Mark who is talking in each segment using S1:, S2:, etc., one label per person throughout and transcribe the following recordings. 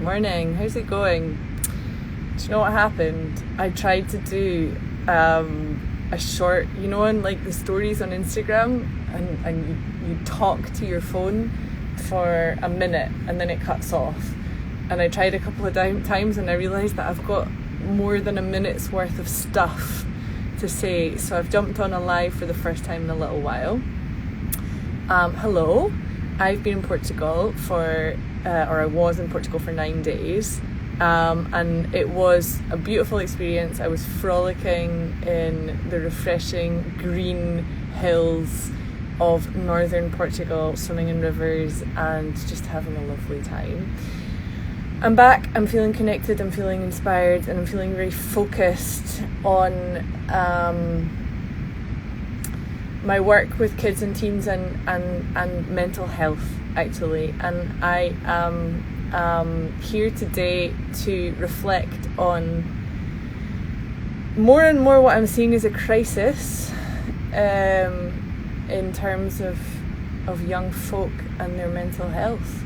S1: Morning, how's it going? Do you know what happened? I tried to do a short, on like the stories on Instagram, and you talk to your phone for a minute and then it cuts off. And I tried a couple of times and I realised that I've got more than a minute's worth of stuff to say. So I've jumped on a live for the first time in a little while. Hello, I've been in Portugal I was in Portugal for 9 days. And it was a beautiful experience. I was frolicking in the refreshing green hills of northern Portugal, swimming in rivers and just having a lovely time. I'm back, I'm feeling connected, I'm feeling inspired, and I'm feeling very focused on my work with kids and teens and mental health, actually. And I am here today to reflect on more and more what I'm seeing as a crisis in terms of young folk and their mental health.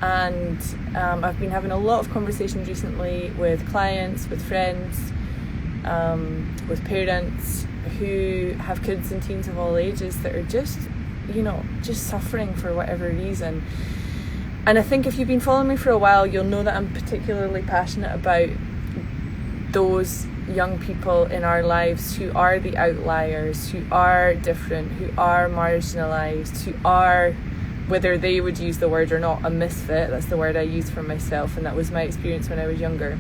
S1: And I've been having a lot of conversations recently with clients, with friends, with parents who have kids and teens of all ages that are just suffering for whatever reason. And I think if you've been following me for a while, you'll know that I'm particularly passionate about those young people in our lives who are the outliers, who are different, who are marginalised, who are, whether they would use the word or not, a misfit. That's the word I use for myself, and that was my experience when I was younger.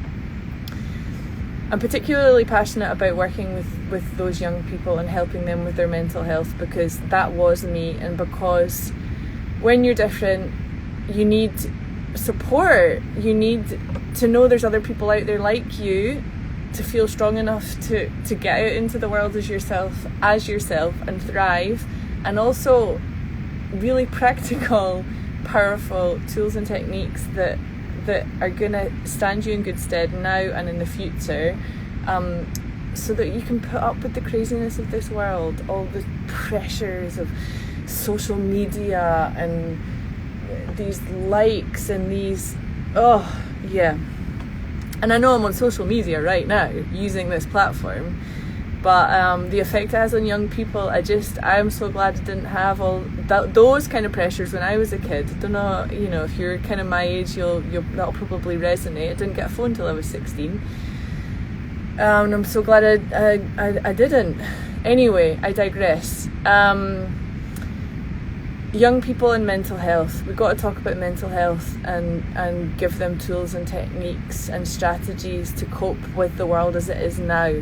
S1: I'm particularly passionate about working with those young people and helping them with their mental health, because that was me, and because when you're different, you need support. You need to know there's other people out there like you, to feel strong enough to get out into the world as yourself and thrive, and also really practical, powerful tools and techniques that are going to stand you in good stead now and in the future, so that you can put up with the craziness of this world, all the pressures of social media and these likes and these, and I know I'm on social media right now using this platform, but the effect it has on young people, I'm so glad I didn't have all those kind of pressures when I was a kid. I don't know, if you're kind of my age, that'll probably resonate. I didn't get a phone till I was 16, and I'm so glad I didn't. Anyway, I digress. Young people and mental health. We've got to talk about mental health and give them tools and techniques and strategies to cope with the world as it is now.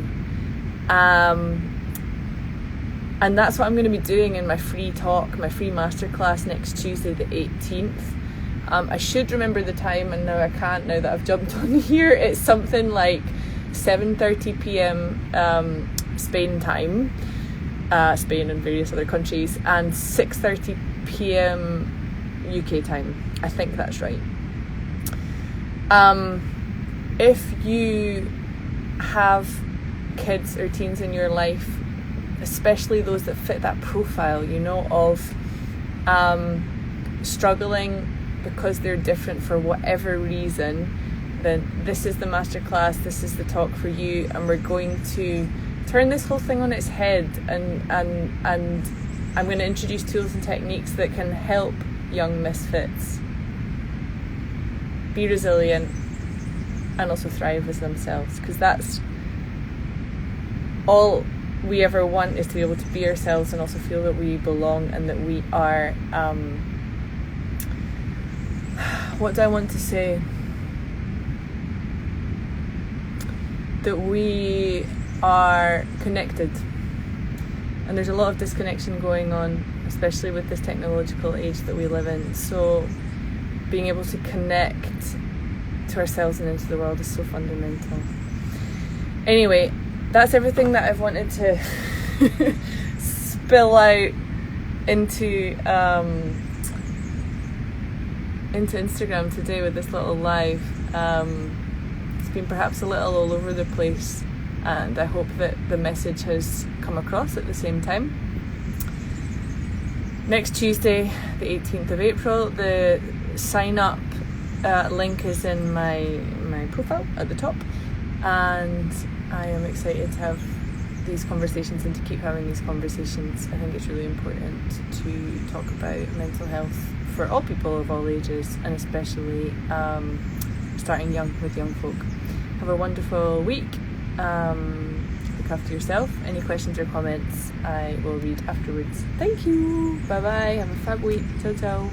S1: And that's what I'm going to be doing in my free talk, my free masterclass next Tuesday the 18th. I should remember the time, and now I can't, now that I've jumped on here. It's something like 7:30 p.m. Spain time, Spain and various other countries, and 6:30 p.m. UK time. I think that's right. If you have kids or teens in your life, especially those that fit that profile, of struggling because they're different for whatever reason, then this is the masterclass, this is the talk for you, and we're going to turn this whole thing on its head, and I'm going to introduce tools and techniques that can help young misfits be resilient and also thrive as themselves, because that's all we ever want, is to be able to be ourselves and also feel that we belong and that we are, what do I want to say? That we are connected. And there's a lot of disconnection going on, especially with this technological age that we live in. So being able to connect to ourselves and into the world is so fundamental. Anyway, that's everything that I've wanted to spill out into Instagram today with this little live. It's been perhaps a little all over the place, and I hope that the message has come across at the same time. Next Tuesday, the 18th of April, the sign up link is in my profile at the top, and I am excited to have these conversations and to keep having these conversations. I think it's really important to talk about mental health for all people of all ages, and especially starting young with young folk. Have a wonderful week. Look after yourself. Any questions or comments I will read afterwards. Thank you. Bye bye. Have a fab week. Ciao ciao.